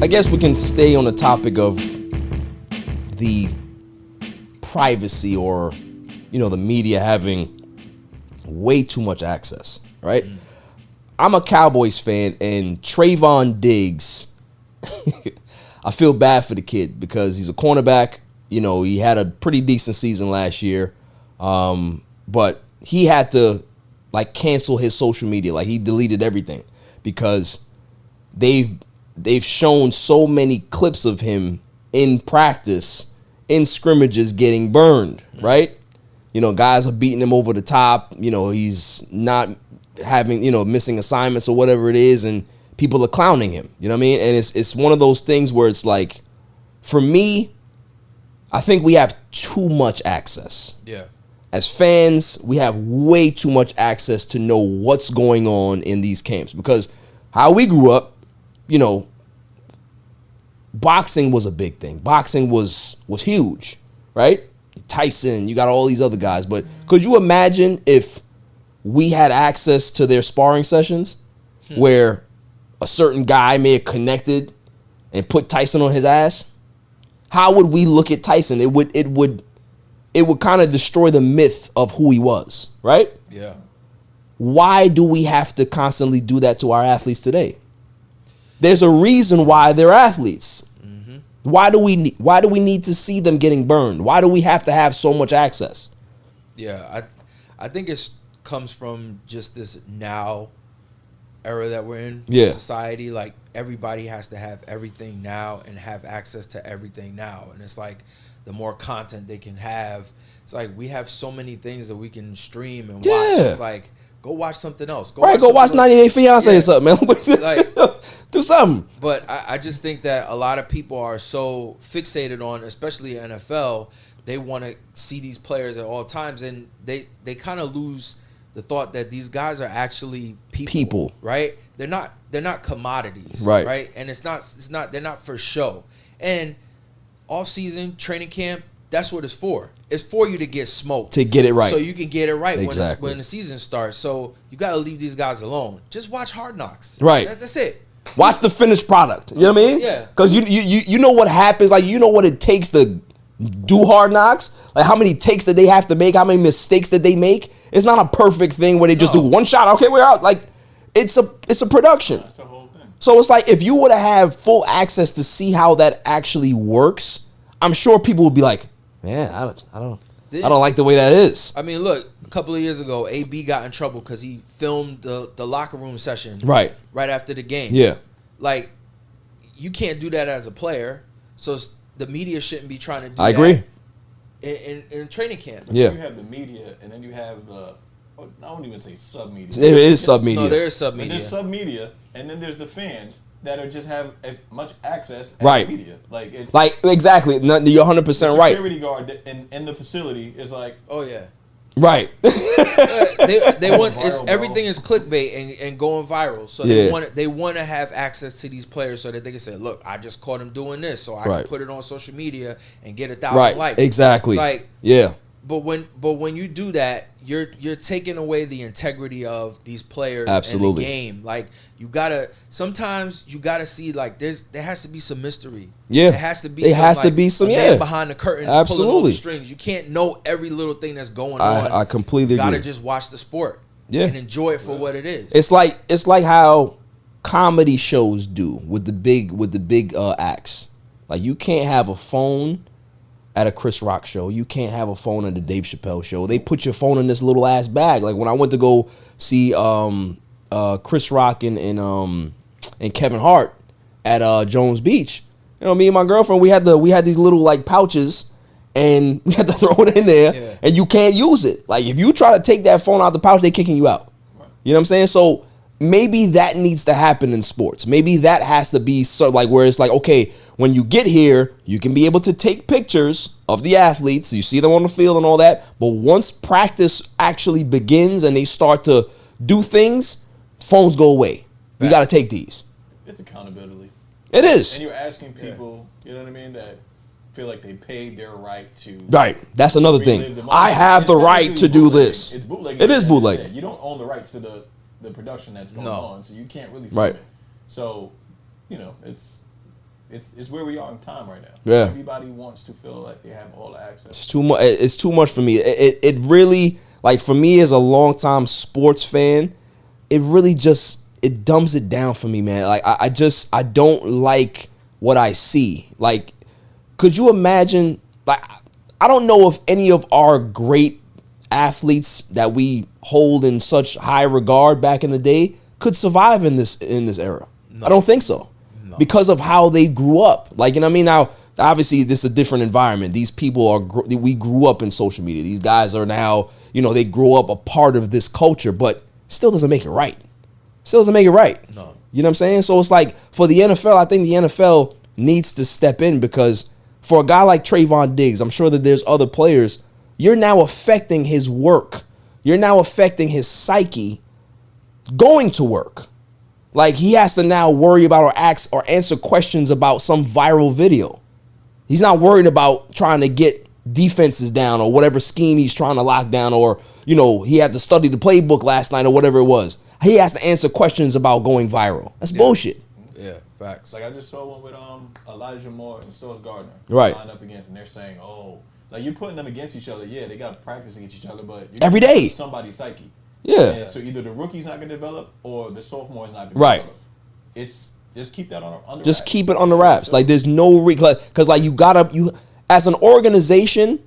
I guess we can stay on the topic of the privacy or, the media having way too much access, right? I'm a Cowboys fan, and Trayvon Diggs, I feel bad for the kid because he's a cornerback. He had a pretty decent season last year, but he had to cancel his social media. He deleted everything because they've shown so many clips of him in practice, in scrimmages, getting burned, right? Guys are beating him over the top. He's not having, missing assignments or whatever it is, and people are clowning him. You know what I mean? And it's one of those things where it's like, for me, I think we have too much access. Yeah. As fans, we have way too much access to know what's going on in these camps, because how we grew up, boxing was a big thing. Boxing was huge, right? Tyson, you got all these other guys. But could you imagine if we had access to their sparring sessions where a certain guy may have connected and put Tyson on his ass? How would we look at Tyson? It would kind of destroy the myth of who he was, right? Yeah. Why do we have to constantly do that to our athletes today? There's a reason why they're athletes. Mm-hmm. Why do we need to see them getting burned? Why do we have to have so much access? Yeah, I think it comes from just this now era that we're in. Yeah. Society, everybody has to have everything now and have access to everything now. And it's the more content they can have, it's we have so many things that we can stream and watch. It's go watch something else. Go watch 90 Day Fiance or something, man. Do something. But I just think that a lot of people are so fixated on, especially NFL, they want to see these players at all times, and they kind of lose the thought that these guys are actually people, right? They're not commodities, right? And they're not for show. And off season training camp, that's what it's for. It's for you to get smoked, to get it right, so you can get it right exactly. when the season starts. So you got to leave these guys alone. Just watch Hard Knocks, right? That's it. Watch the finished product. You know what I mean? Yeah. Because you know what happens. You know what it takes to do Hard Knocks. How many takes that they have to make. How many mistakes that they make. It's not a perfect thing where they just do one shot. Okay, we're out. It's a production. That's the whole thing. So it's if you were to have full access to see how that actually works, I'm sure people would be like, man, I don't like the way that is. I mean, look, a couple of years ago, AB got in trouble because he filmed the locker room session right after the game. Yeah. You can't do that as a player, so the media shouldn't be trying to do that. I agree. In training camp. But yeah. You have the media, and then you have the, I won't even say sub-media. It is sub-media. No, there is sub-media. There's sub-media, and then there's the fans that are just have as much access as right. the media. It's exactly. No, you're 100% right. The security guard in the facility is oh yeah. Right. they want viral, everything is clickbait and going viral. So they want to have access to these players so that they can say, look, I just caught him doing this, so I can put it on social media and get 1,000 likes. Exactly. It's yeah. But when you do that, you're taking away the integrity of these players Absolutely. and the game. Sometimes you gotta see there has to be some mystery. Yeah. There has to be some man behind the curtain Absolutely. pulling all the strings. You can't know every little thing that's going on. I completely agree. You gotta just watch the sport. Yeah. And enjoy it for what it is. It's like how comedy shows do with the big acts. You can't have a phone at a Chris Rock show. You can't have a phone at the Dave Chappelle show. They put your phone in this little ass bag. When I went to go see Chris Rock and Kevin Hart at Jones Beach, me and my girlfriend, we had these little pouches, and we had to throw it in there, and you can't use it. If you try to take that phone out the pouch, they kicking you out. Right. You know what I'm saying? So maybe that needs to happen in sports. Maybe that has to be where it's okay, when you get here, you can be able to take pictures of the athletes. You see them on the field and all that. But once practice actually begins and they start to do things, phones go away. You got to take these. It's accountability. It is. And you're asking people, you know what I mean, that feel like they paid their right to. Right. That's another thing. I have the right to do this. It's bootlegging. It is bootlegging. You don't own the rights to the production that's going on, so you can't really film Right. it. So, it's it's where we are in time right now. Yeah. Everybody wants to feel like they have all the access. It's too much. It's too much for me. It really, like, for me as a longtime sports fan, it really just, it dumbs it down for me, man. Like, I don't like what I see. Like, could you imagine, like, I don't know if any of our great athletes that we hold in such high regard back in the day could survive in this era. No. I don't think so. No. Because of how they grew up. Like, you know what I mean? Now, obviously, this is a different environment. These people we grew up in social media. These guys are now, you know, they grew up a part of this culture, but still doesn't make it right. Still doesn't make it right. No. You know what I'm saying? So it's like, for the NFL, I think the NFL needs to step in, because for a guy like Trayvon Diggs, I'm sure that there's other players, you're now affecting his work. You're now affecting his psyche going to work. Like, he has to now worry about or ask or answer questions about some viral video. He's not worried about trying to get defenses down or whatever scheme he's trying to lock down, or, you know, he had to study the playbook last night or whatever it was. He has to answer questions about going viral. That's bullshit. Yeah, facts. Like, I just saw one with Elijah Moore and Sauce Gardner. Right. Lined up against, and they're saying, oh, like, you're putting them against each other. Yeah, they got to practice against each other, but you're every day somebody's psyche. Yeah. And so either the rookie's not going to develop or the sophomore is not going to develop. It's just keep that on the just wraps. Keep it on the wraps. Like, there's no because like you as an organization,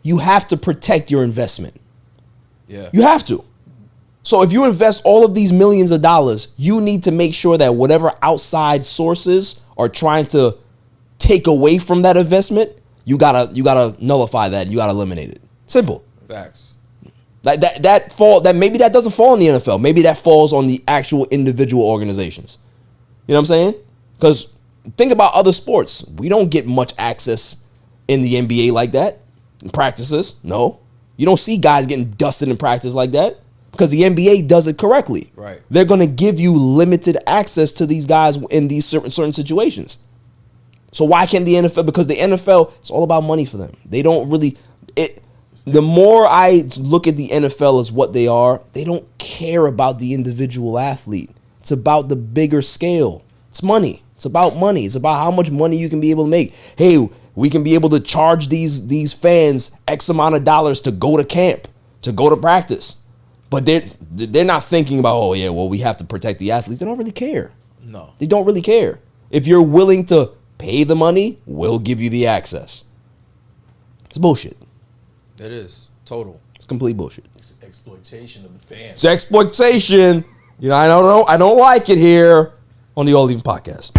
you have to protect your investment. Yeah. You have to. So if you invest all of these millions of dollars, you need to make sure that whatever outside sources are trying to take away from that investment, you gotta nullify that. You gotta eliminate it. Simple. Facts. Like that maybe that doesn't fall in the NFL. Maybe that falls on the actual individual organizations. You know what I'm saying? Because think about other sports. We don't get much access in the NBA like that. In practices, no. You don't see guys getting dusted in practice like that, because the NBA does it correctly. Right. They're going to give you limited access to these guys in these certain situations. So why can't the NFL? Because the NFL, it's all about money for them. They don't really the more I look at the NFL as what they are, they don't care about the individual athlete. It's about the bigger scale. It's money. It's about money. It's about how much money you can be able to make. Hey, we can be able to charge these fans X amount of dollars to go to camp, to go to practice. But they're not thinking about, oh yeah, well, we have to protect the athletes. They don't really care. No. They don't really care. If you're willing to pay the money, we'll give you the access. It's bullshit. It is. Total. It's complete bullshit. It's exploitation of the fans. It's exploitation. You know, I don't like it here on the All Even Podcast.